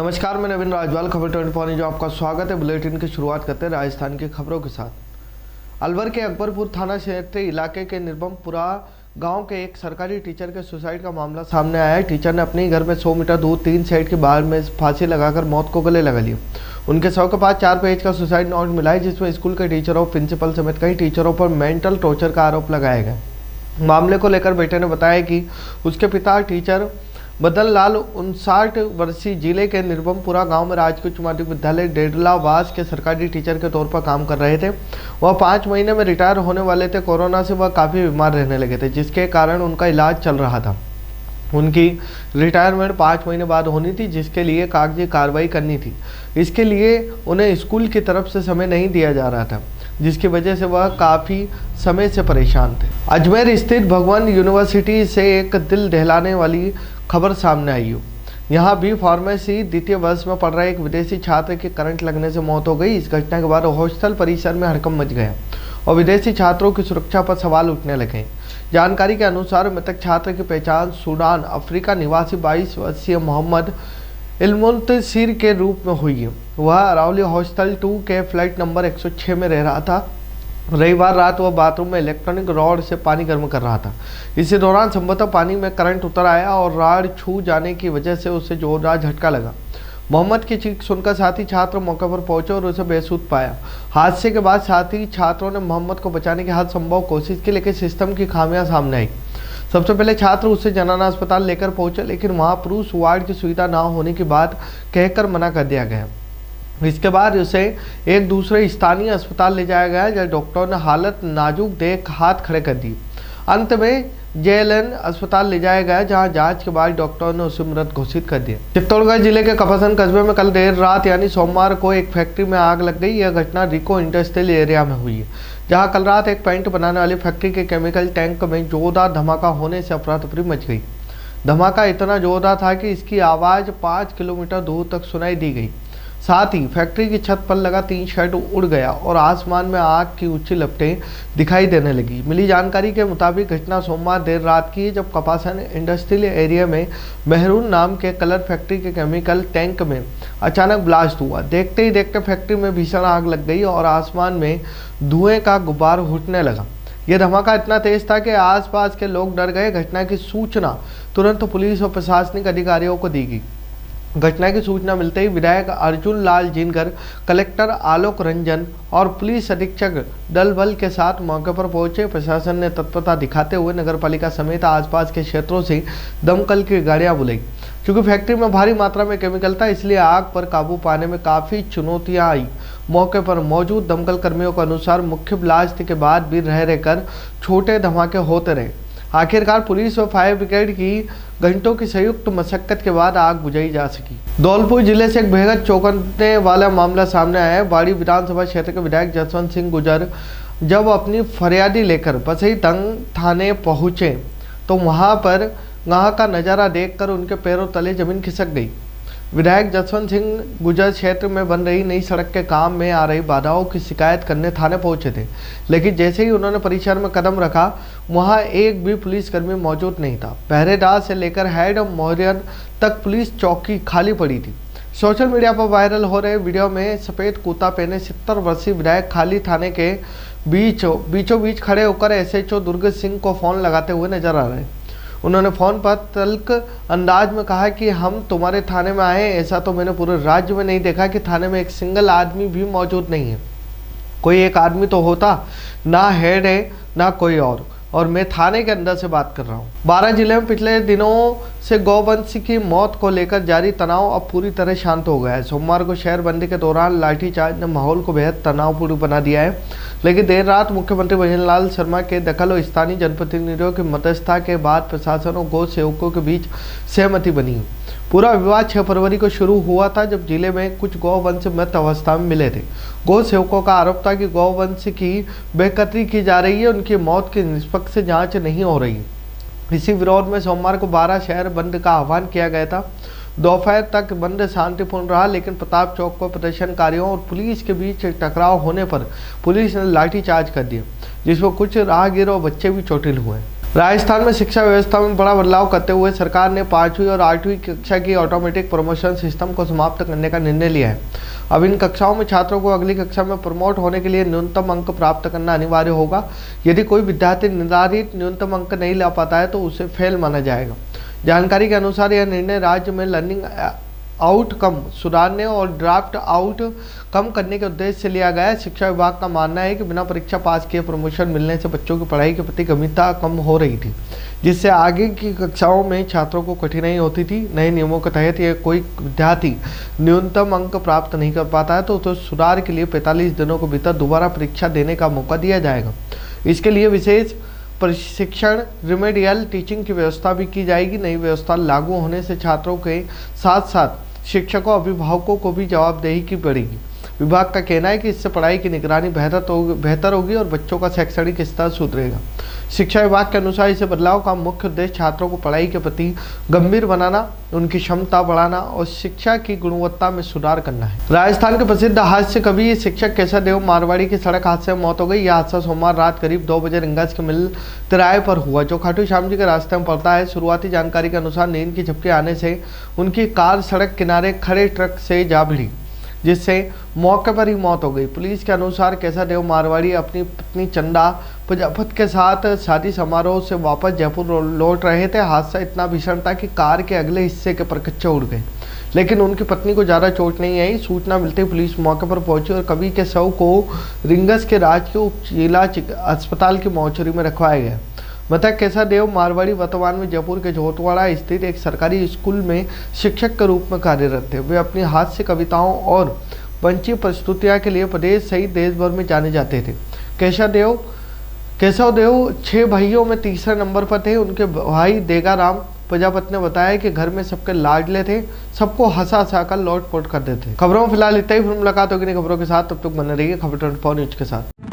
नमस्कार, मैं नवीन राजवाल खबर 24 जो आपका स्वागत है। बुलेटिन की शुरुआत करते हैं राजस्थान की खबरों के साथ। अलवर के अकबरपुर थाना क्षेत्र इलाके के निर्बमपुरा गांव के एक सरकारी टीचर के सुसाइड का मामला सामने आया है। टीचर ने अपने घर में 100 मीटर दूर 3 साइड के बाहर में फांसी लगाकर मौत को गले लगा लिया। उनके शव के पास 4 पेज का सुसाइड नोट मिला है, जिसमें स्कूल के टीचरों, प्रिंसिपल समेत कई टीचरों पर मेंटल टॉर्चर का आरोप लगाया गया। मामले को लेकर बेटे ने बताया कि उसके पिता टीचर बदन लाल 59 वर्षीय जिले के निर्बमपुरा गांव में राजकीय उच्च माध्यमिक विद्यालय डेडलावास के सरकारी टीचर के तौर पर काम कर रहे थे। वह 5 महीने में रिटायर होने वाले थे। कोरोना से वह काफ़ी बीमार रहने लगे थे, जिसके कारण उनका इलाज चल रहा था। उनकी रिटायरमेंट 5 महीने बाद होनी थी, जिसके लिए कागजी कार्रवाई करनी थी। इसके लिए उन्हें स्कूल की तरफ से समय नहीं दिया जा रहा था, जिसकी वजह से वह काफ़ी समय से परेशान थे। अजमेर स्थित भगवान यूनिवर्सिटी से एक दिल दहलाने वाली खबर सामने आई हो। यहाँ भी फार्मेसी द्वितीय वर्ष में पढ़ रहे एक विदेशी छात्र की करंट लगने से मौत हो गई। इस घटना के बाद हॉस्टल परिसर में हड़कंप मच गया और विदेशी छात्रों की सुरक्षा पर सवाल उठने लगे। जानकारी के अनुसार मृतक छात्र की पहचान सूडान अफ्रीका निवासी 22 वर्षीय मोहम्मद इल्मुतसिर के रूप में हुई है। वह अरावली हॉस्टल 2 के फ्लैट नंबर 106 में रह रहा था। रविवार रात वह बाथरूम में इलेक्ट्रॉनिक रॉड से पानी गर्म कर रहा था। इसी दौरान संभवतः पानी में करंट उतर आया और रॉड छू जाने की वजह से उसे जोरदार झटका लगा। मोहम्मद की चीख सुनकर साथी छात्र मौके पर पहुंचे और उसे बेसुध पाया। हादसे के बाद साथी छात्रों ने मोहम्मद को बचाने की हर संभव कोशिश की, लेकिन सिस्टम की खामियां सामने आई। सबसे पहले छात्र उसे जनाना अस्पताल लेकर पहुंचे, लेकिन वहां पुरुष वार्ड की सुविधा न होने की बात कहकर मना कर दिया गया। इसके बाद उसे एक दूसरे स्थानीय अस्पताल ले जाया गया, जहां डॉक्टरों ने हालत नाजुक देख हाथ खड़े कर दिए। अंत में JLN अस्पताल ले जाया गया, जहां जांच के बाद डॉक्टरों ने उसे मृत घोषित कर दिया। चित्तौड़गढ़ जिले के कपासन कस्बे में कल देर रात यानी सोमवार को एक फैक्ट्री में आग लग गई। यह घटना रिको इंडस्ट्रियल एरिया में हुई है, जहां कल रात एक पेंट बनाने वाली फैक्ट्री के केमिकल टैंक में जोरदार धमाका होने से अफरा तफरी मच गई। धमाका इतना जोरदार था कि इसकी आवाज़ 5 किलोमीटर दूर तक सुनाई दी गई। साथ ही फैक्ट्री की छत पर लगा 3 शेड उड़ गया और आसमान में आग की ऊंची लपटें दिखाई देने लगी। मिली जानकारी के मुताबिक घटना सोमवार देर रात की है, जब कपासन इंडस्ट्रियल एरिया में मेहरून नाम के कलर फैक्ट्री के केमिकल टैंक में अचानक ब्लास्ट हुआ। देखते ही देखते फैक्ट्री में भीषण आग लग गई और आसमान में धुएं का गुब्बार उठने लगा। यह धमाका इतना तेज था कि आसपास के लोग डर गए। घटना की सूचना तुरंत पुलिस और प्रशासनिक अधिकारियों को दी गई। घटना की सूचना मिलते ही विधायक अर्जुन लाल जिनकर, कलेक्टर आलोक रंजन और पुलिस अधीक्षक दल बल के साथ मौके पर पहुंचे। प्रशासन ने तत्परता दिखाते हुए नगरपालिका समेत आसपास के क्षेत्रों से दमकल की गाड़ियां बुलाई। क्योंकि फैक्ट्री में भारी मात्रा में केमिकल था, इसलिए आग पर काबू पाने में काफ़ी चुनौतियां आई। मौके पर मौजूद दमकल कर्मियों के अनुसार मुख्य ब्लास्ट के बाद भी रह रहकर छोटे धमाके होते रहे। आखिरकार पुलिस और फायर ब्रिगेड की घंटों की संयुक्त मशक्कत के बाद आग बुझाई जा सकी। धौलपुर जिले से एक बेहद चौंकाने वाला मामला सामने आया है। बाड़ी विधानसभा क्षेत्र के विधायक जसवंत सिंह गुजर जब अपनी फरियादी लेकर बसई तंग थाने पहुंचे, तो वहां का नज़ारा देखकर उनके पैरों तले जमीन खिसक गई। विधायक जसवंत सिंह गुजर क्षेत्र में बन रही नई सड़क के काम में आ रही बाधाओं की शिकायत करने थाने पहुंचे थे, लेकिन जैसे ही उन्होंने परिसर में कदम रखा, वहां एक भी पुलिसकर्मी मौजूद नहीं था। पहरेदार से लेकर हेड मोहरियन तक पुलिस चौकी खाली पड़ी थी। सोशल मीडिया पर वायरल हो रहे वीडियो में सफ़ेद कुर्ता पहने 70 वर्षीय विधायक खाली थाने के बीचों बीच खड़े होकर SHO दुर्ग सिंह को फ़ोन लगाते हुए नजर आ रहे। उन्होंने फ़ोन पर तल्ख अंदाज में कहा कि हम तुम्हारे थाने में आए, ऐसा तो मैंने पूरे राज्य में नहीं देखा कि थाने में एक सिंगल आदमी भी मौजूद नहीं है। कोई एक आदमी तो होता, ना हेड है ना कोई और मैं थाने के अंदर से बात कर रहा हूँ। 12 जिले में पिछले दिनों से गौवंश की मौत को लेकर जारी तनाव अब पूरी तरह शांत हो गया है। सोमवार को शहरबंदी के दौरान लाठीचार्ज ने माहौल को बेहद तनावपूर्ण बना दिया है, लेकिन देर रात मुख्यमंत्री भजन लाल शर्मा के दखल और स्थानीय जनप्रतिनिधियों की मध्यस्थता के बाद प्रशासन और गौ सेवकों के बीच सहमति बनी। पूरा विवाद 6 फरवरी को शुरू हुआ था, जब जिले में कुछ गौवंश मृत अवस्था में मिले थे। गौ सेवकों का आरोप था कि गौवंश की बेकदरी की जा रही है, उनकी मौत की निष्पक्ष जांच नहीं हो रही। इसी विरोध में सोमवार को 12 शहर बंद का आह्वान किया गया था। दोपहर तक बंद शांतिपूर्ण रहा, लेकिन प्रताप चौक पर प्रदर्शनकारियों और पुलिस के बीच टकराव होने पर पुलिस ने लाठीचार्ज कर दिया, जिसमें कुछ राहगीर और बच्चे भी चोटिल हुए। राजस्थान में शिक्षा व्यवस्था में बड़ा बदलाव करते हुए सरकार ने 5वीं और 8वीं कक्षा की ऑटोमेटिक प्रमोशन सिस्टम को समाप्त करने का निर्णय लिया है। अब इन कक्षाओं में छात्रों को अगली कक्षा में प्रमोट होने के लिए न्यूनतम अंक प्राप्त करना अनिवार्य होगा। यदि कोई विद्यार्थी निर्धारित न्यूनतम अंक नहीं ला पाता है तो उसे फेल माना जाएगा। जानकारी के अनुसार यह निर्णय राज्य में लर्निंग आउटकम सुधारने और ड्राफ्ट आउट कम करने के उद्देश्य से लिया गया है। शिक्षा विभाग का मानना है कि बिना परीक्षा पास किए प्रमोशन मिलने से बच्चों की पढ़ाई के प्रति गंभीरता कम हो रही थी, जिससे आगे की कक्षाओं में छात्रों को कठिनाई होती थी। नए नियमों के तहत यह कोई विद्यार्थी न्यूनतम अंक प्राप्त नहीं कर पाता है तो सुधार के लिए 45 दिनों के भीतर दोबारा परीक्षा देने का मौका दिया जाएगा। इसके लिए विशेष प्रशिक्षण रिमेडियल टीचिंग की व्यवस्था भी की जाएगी। नई व्यवस्था लागू होने से छात्रों के साथ साथ शिक्षकों अभिभावकों को भी जवाबदेही की पड़ेगी। विभाग का कहना है कि इससे पढ़ाई की निगरानी बेहतर होगी और बच्चों का शैक्षणिक स्तर सुधरेगा। शिक्षा विभाग के अनुसार इस बदलाव का मुख्य उद्देश्य छात्रों को पढ़ाई के प्रति गंभीर बनाना, उनकी क्षमता बढ़ाना और शिक्षा की गुणवत्ता में सुधार करना है। राजस्थान के प्रसिद्ध हास्य कवि शिक्षक केशवदेव मारवाड़ी की सड़क हादसे में मौत हो गई। यह हादसा सोमवार रात करीब 2 बजे रिंगस के मिल तिराहे पर हुआ, जो खाटू श्याम जी के रास्ते में पड़ता है। शुरुआती जानकारी के अनुसार नींद की झपकी आने से उनकी कार सड़क किनारे खड़े ट्रक से जा भिड़ी, जिससे मौके पर ही मौत हो गई। पुलिस के अनुसार केशवदेव मारवाड़ी अपनी पत्नी चंदा प्रजापत के साथ शादी समारोह से वापस जयपुर लौट रहे थे। हादसा इतना भीषण था कि कार के अगले हिस्से के परकच्चे उड़ गए, लेकिन उनकी पत्नी को ज़्यादा चोट नहीं आई। सूचना मिलते ही पुलिस मौके पर पहुंची और कवि के शव को रिंगस के राजकीय उप जिला अस्पताल की मोर्चरी में रखवाया गया। मृतक केशवदेव मारवाड़ी वर्तमान में जयपुर के झोटवाड़ा स्थित एक सरकारी स्कूल में शिक्षक के रूप में कार्यरत थे। वे अपनी हास्य कविताओं और पंची प्रस्तुतियां के लिए प्रदेश सहित देश भर में जाने जाते थे। केशवदेव 6 भाइयों में तीसरे नंबर पर थे। उनके भाई देगाराम प्रजापत ने बताया कि घर में सबके लाडले थे, सबको हंसा कर लौट पोट कर देते। खबरों में फिलहाल इतना ही। फिर मुलाकात होगी नई खबरों के साथ, तब तक बने रहिए खबर 24 न्यूज के साथ।